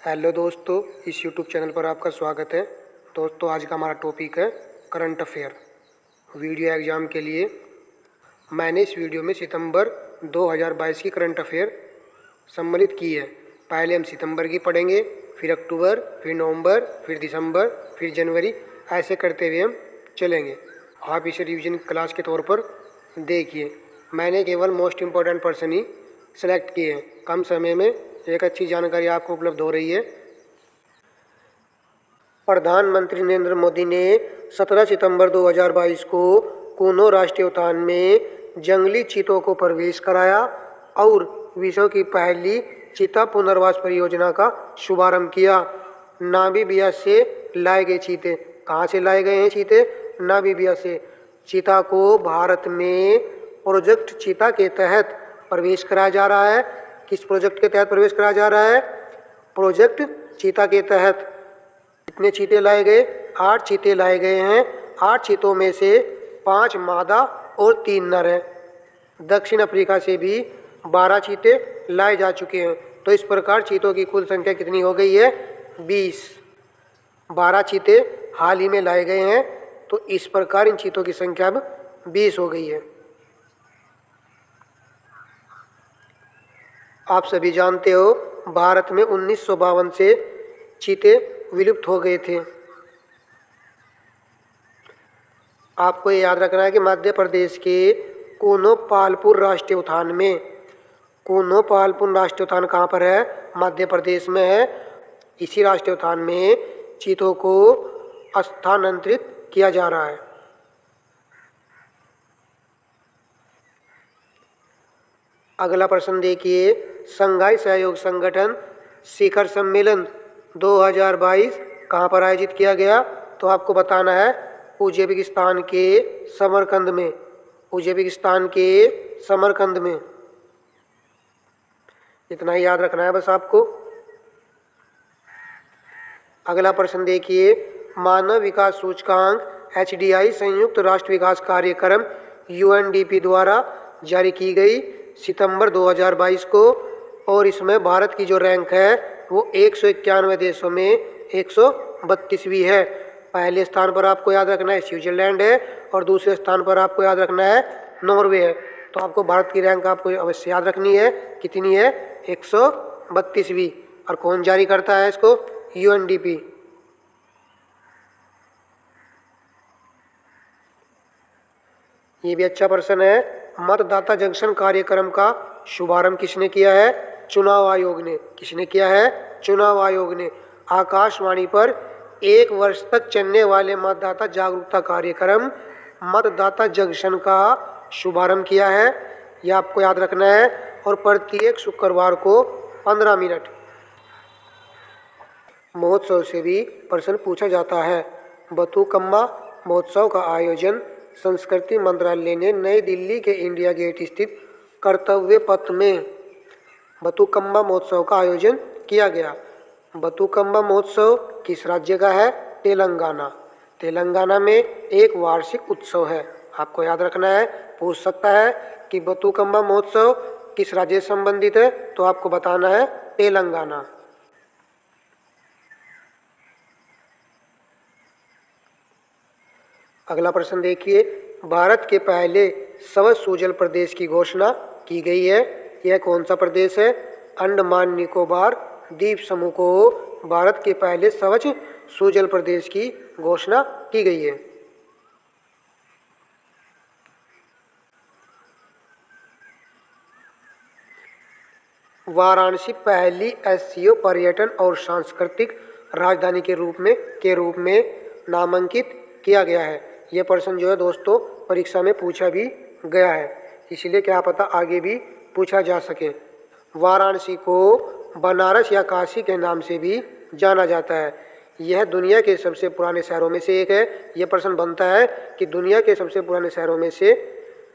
Hello दोस्तों, इस YouTube channel पर आपका स्वागत है। दोस्तों, आज का हमारा टॉपिक है करंट अफेयर। वीडियो एग्ज़ाम के लिए मैंने इस वीडियो में सितंबर 2022 की करंट अफेयर सम्मिलित की है। पहले हम सितंबर की पढ़ेंगे, फिर अक्टूबर, फिर नवंबर, फिर दिसंबर, फिर जनवरी, ऐसे करते हुए हम चलेंगे। आप इसे रिवीजन क्लास के तौर पर देखिए। मैंने केवल मोस्ट इम्पोर्टेंट पर्सन ही सेलेक्ट किए हैं। कम समय में एक अच्छी जानकारी आपको उपलब्ध हो रही है। प्रधानमंत्री नरेंद्र मोदी ने 17 सितंबर 2022 को कूनो राष्ट्रीय उद्यान में जंगली चीतों को प्रवेश कराया और विश्व की पहली चीता पुनर्वास परियोजना का शुभारंभ किया। नामीबिया से लाए गए चीते। कहाँ से लाए गए हैं चीते? नामीबिया से। चीता को भारत में प्रोजेक्ट चीता के तहत प्रवेश कराया जा रहा है। किस प्रोजेक्ट के तहत प्रवेश कराया जा रहा है? प्रोजेक्ट चीता के तहत। कितने चीते लाए गए? 8 चीते लाए गए हैं। 8 चीतों में से 5 मादा और 3 नर हैं। दक्षिण अफ्रीका से भी 12 चीते लाए जा चुके हैं। तो इस प्रकार चीतों की कुल संख्या कितनी हो गई है? 20। 12 चीते हाल ही में लाए गए हैं, तो इस प्रकार इन चीतों की संख्या अब 20 हो गई है। आप सभी जानते हो, भारत में 1952 से चीते विलुप्त हो गए थे। आपको ये याद रखना है कि मध्य प्रदेश के कोनोपालपुर राष्ट्रीय उद्यान में, कोनोपालपुर राष्ट्रीय उद्यान कहाँ पर है? मध्य प्रदेश में है। इसी राष्ट्रीय उद्यान में चीतों को स्थानांतरित किया जा रहा है। अगला प्रश्न देखिए। शंघाई सहयोग संगठन शिखर सम्मेलन 2022 कहाँ पर आयोजित किया गया? तो आपको बताना है उज्बेकिस्तान के समरकंद में। उज्बेकिस्तान के समरकंद में। इतना ही याद रखना है बस आपको। अगला प्रश्न देखिए। मानव विकास सूचकांक HDI संयुक्त राष्ट्र विकास कार्यक्रम UNDP द्वारा जारी की गई सितंबर 2022 को, और इसमें भारत की जो रैंक है वो 191 देशों में 132वीं है। पहले स्थान पर आपको याद रखना है स्विट्जरलैंड है, और दूसरे स्थान पर आपको याद रखना है नॉर्वे है। तो आपको भारत की रैंक आपको अवश्य याद रखनी है। कितनी है? 132वीं। और कौन जारी करता है इसको? UNDP। ये भी अच्छा प्रश्न है। मतदाता जंक्शन कार्यक्रम का शुभारंभ किसने किया है? चुनाव आयोग ने। किसने किया है? चुनाव आयोग ने। आकाशवाणी पर 1 वर्ष तक चलने वाले मतदाता जागरूकता कार्यक्रम मतदाता जंक्शन का शुभारंभ किया है। यह आपको याद रखना है। और प्रत्येक शुक्रवार को 15 मिनट महोत्सव से भी प्रश्न पूछा जाता है। बथुकम्मा महोत्सव का आयोजन संस्कृति मंत्रालय ने नई दिल्ली के इंडिया गेट स्थित कर्तव्य पथ में बथुकम्मा महोत्सव का आयोजन किया गया। बथुकम्मा महोत्सव किस राज्य का है? तेलंगाना। तेलंगाना में एक वार्षिक उत्सव है। आपको याद रखना है। पूछ सकता है कि बथुकम्मा महोत्सव किस राज्य से संबंधित है, तो आपको बताना है तेलंगाना। अगला प्रश्न देखिए। भारत के पहले स्वच्छ भूजल प्रदेश की घोषणा की गई है। यह कौन सा प्रदेश है? अंडमान निकोबार द्वीप समूह को भारत के पहले स्वच्छ भूजल प्रदेश की घोषणा की गई है। वाराणसी पहली SCO पर्यटन और सांस्कृतिक राजधानी के रूप में नामांकित किया गया है। यह प्रश्न जो है दोस्तों परीक्षा में पूछा भी गया है, इसलिए क्या पता आगे भी पूछा जा सके। वाराणसी को बनारस या काशी के नाम से भी जाना जाता है। यह दुनिया के सबसे पुराने शहरों में से एक है। यह प्रश्न बनता है कि दुनिया के सबसे पुराने शहरों में से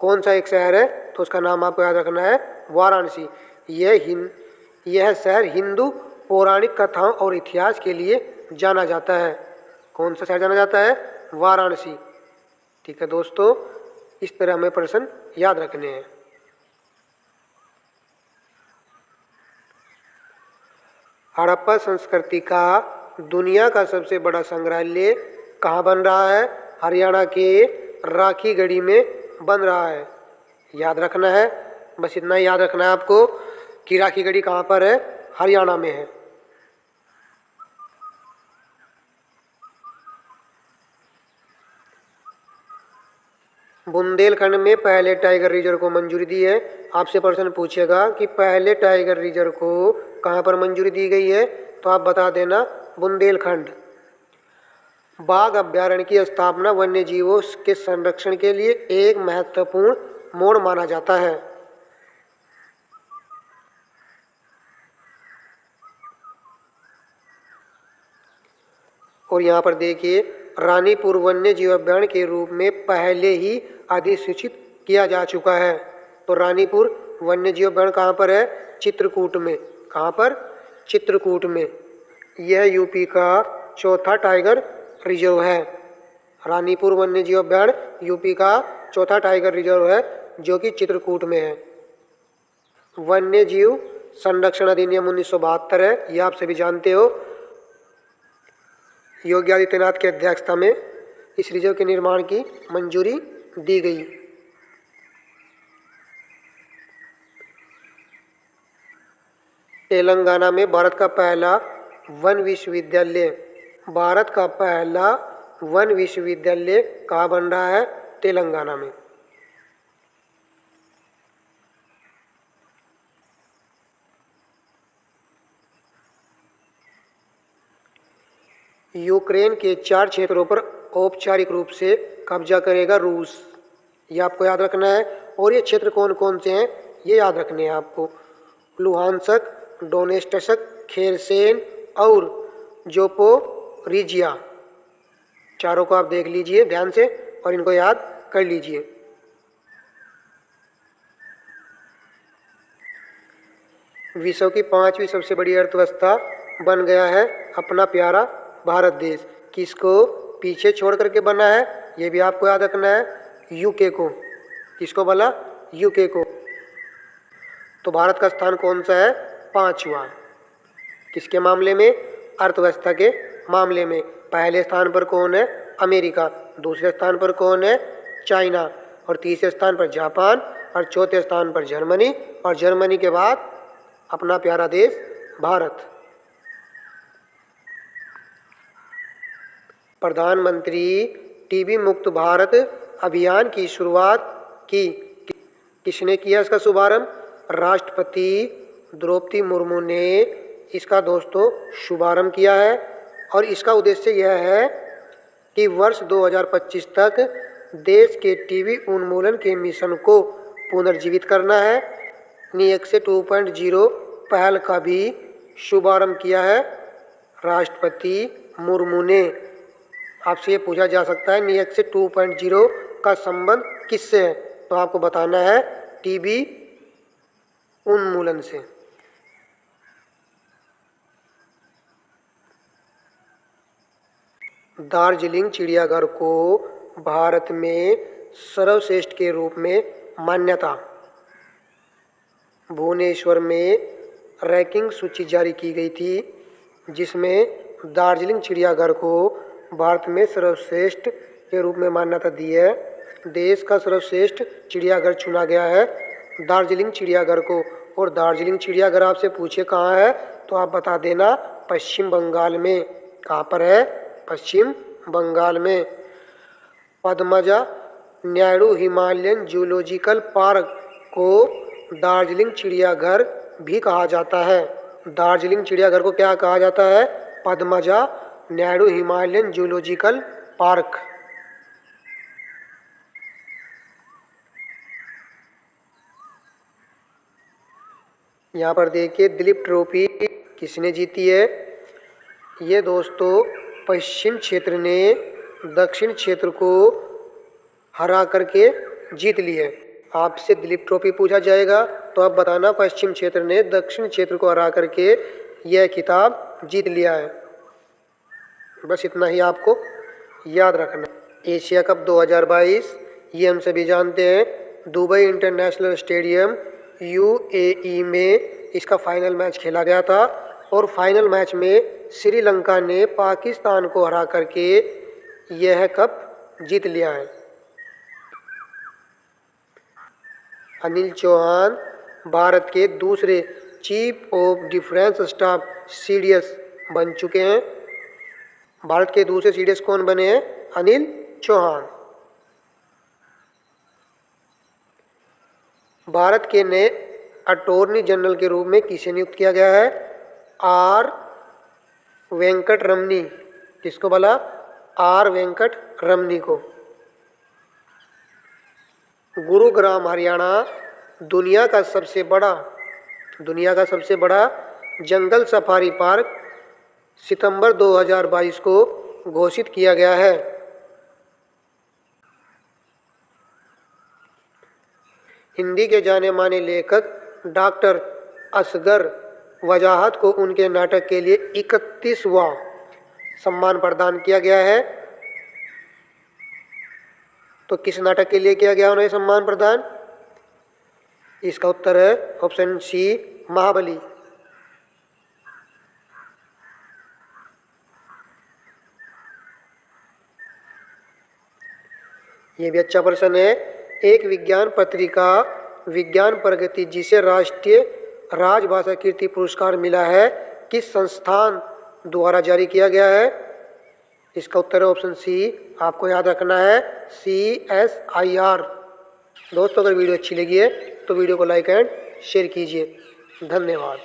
कौन सा एक शहर है, तो उसका नाम आपको याद रखना है वाराणसी। यह शहर हिंदू पौराणिक कथाओं और इतिहास के लिए जाना जाता है। कौन सा शहर जाना जाता है? वाराणसी। ठीक है दोस्तों, इस तरह हमें प्रश्न याद रखने हैं। हड़प्पा संस्कृति का दुनिया का सबसे बड़ा संग्रहालय कहाँ बन रहा है? हरियाणा के राखीगढ़ी में बन रहा है। याद रखना है, बस इतना ही याद रखना है आपको कि राखीगढ़ी कहाँ पर है? हरियाणा में है। बुंदेलखंड में पहले टाइगर रिजर्व को मंजूरी दी है। आपसे प्रश्न पूछेगा कि पहले टाइगर रिजर्व को कहाँ पर मंजूरी दी गई है, तो आप बता देना बुंदेलखंड। बाघ अभयारण्य की स्थापना वन्य जीवों के संरक्षण के लिए एक महत्वपूर्ण मोड़ माना जाता है। और यहाँ पर देखिए, रानीपुर वन्य जीव अभयारण्य के रूप में पहले ही अधिसूचित किया जा चुका है। तो रानीपुर वन्य जीव अभयारण्य कहाँ पर है? चित्रकूट में। कहाँ पर? चित्रकूट में। यह यूपी का चौथा टाइगर रिजर्व है। रानीपुर वन्य जीव अभयारण्य यूपी का चौथा टाइगर रिजर्व है, जो कि चित्रकूट में है। वन्य जीव संरक्षण अधिनियम 1972 है, यह आप सभी जानते हो। योगी आदित्यनाथ की अध्यक्षता में इस रिजर्व के निर्माण की मंजूरी दी गई। तेलंगाना में भारत का पहला वन विश्वविद्यालय कहाँ बन रहा है? तेलंगाना में। यूक्रेन के 4 क्षेत्रों पर औपचारिक रूप से कब्जा करेगा रूस। ये आपको याद रखना है। और ये क्षेत्र कौन कौन से हैं, ये याद रखने हैं आपको। लुहांसक, डोनेस्टक, खेरसेन और जोपोरिजिया। चारों को आप देख लीजिए ध्यान से और इनको याद कर लीजिए। विश्व की 5वीं सबसे बड़ी अर्थव्यवस्था बन गया है अपना प्यारा भारत देश। किसको पीछे छोड़ करके बना है, ये भी आपको याद रखना है। यूके को। किसको बोला? यूके को। तो भारत का स्थान कौन सा है? 5वां। किसके मामले में? अर्थव्यवस्था के मामले में। पहले स्थान पर कौन है? अमेरिका। दूसरे स्थान पर कौन है? चाइना। और तीसरे स्थान पर जापान। और चौथे स्थान पर जर्मनी। और जर्मनी के बाद अपना प्यारा देश भारत। प्रधानमंत्री टीबी मुक्त भारत अभियान की शुरुआत की किसने किया? इसका शुभारंभ राष्ट्रपति द्रौपदी मुर्मू ने इसका दोस्तों शुभारंभ किया है। और इसका उद्देश्य यह है कि वर्ष 2025 तक देश के टीबी उन्मूलन के मिशन को पुनर्जीवित करना है। नीएक्स 2.0 पहल का भी शुभारंभ किया है राष्ट्रपति मुर्मू ने। आपसे ये पूछा जा सकता है नीएक्स 2.0 का संबंध किससे है, तो आपको बताना है टीबी उन्मूलन से। दार्जिलिंग चिड़ियाघर को भारत में सर्वश्रेष्ठ के रूप में मान्यता। भुवनेश्वर में रैंकिंग सूची जारी की गई थी, जिसमें दार्जिलिंग चिड़ियाघर को भारत में सर्वश्रेष्ठ के रूप में मान्यता दी है। देश का सर्वश्रेष्ठ चिड़ियाघर चुना गया है दार्जिलिंग चिड़ियाघर को। और दार्जिलिंग चिड़ियाघर आपसे पूछे कहाँ है, तो आप बता देना पश्चिम बंगाल में। कहाँ पर है? पश्चिम बंगाल में। Padmaja Naidu Himalayan zoological park को दार्जिलिंग चिड़ियाघर भी कहा जाता है। दार्जिलिंग चिड़ियाघर को क्या कहा जाता है? Padmaja Naidu Himalayan zoological park. यहाँ पर देखिए दिलीप ट्रॉफी किसने जीती है? ये दोस्तों पश्चिम क्षेत्र ने दक्षिण क्षेत्र को हरा करके जीत ली है। आपसे दिलीप ट्रॉफी पूछा जाएगा तो आप बताना पश्चिम क्षेत्र ने दक्षिण क्षेत्र को हरा करके यह खिताब जीत लिया है। बस इतना ही आपको याद रखना। एशिया कप 2022 ये हम सभी जानते हैं दुबई इंटरनेशनल स्टेडियम यूएई में इसका फाइनल मैच खेला गया था। और फाइनल मैच में श्रीलंका ने पाकिस्तान को हरा करके यह कप जीत लिया है। अनिल चौहान भारत के दूसरे chief of defence staff CDS बन चुके हैं। भारत के दूसरे सीडीएस कौन बने हैं? अनिल चौहान। भारत के नए अटॉर्नी जनरल के रूप में किसे नियुक्त किया गया है? आर वेंकट रमनी। किसको बोला? आर वेंकट रमनी को। गुरुग्राम हरियाणा दुनिया का सबसे बड़ा जंगल सफारी पार्क सितंबर 2022 को घोषित किया गया है। हिंदी के जाने माने लेखक डॉक्टर असगर वजाहत को उनके नाटक के लिए 31वां सम्मान प्रदान किया गया है। तो किस नाटक के लिए किया गया उन्हें सम्मान प्रदान? इसका उत्तर है ऑप्शन सी, महाबली। ये भी अच्छा प्रश्न है। एक विज्ञान पत्रिका विज्ञान प्रगति जिसे राष्ट्रीय राजभाषा कीर्ति पुरस्कार मिला है किस संस्थान द्वारा जारी किया गया है? इसका उत्तर है ऑप्शन सी, आपको याद रखना है CSIR। दोस्तों अगर वीडियो अच्छी लगी है तो वीडियो को लाइक एंड शेयर कीजिए। धन्यवाद।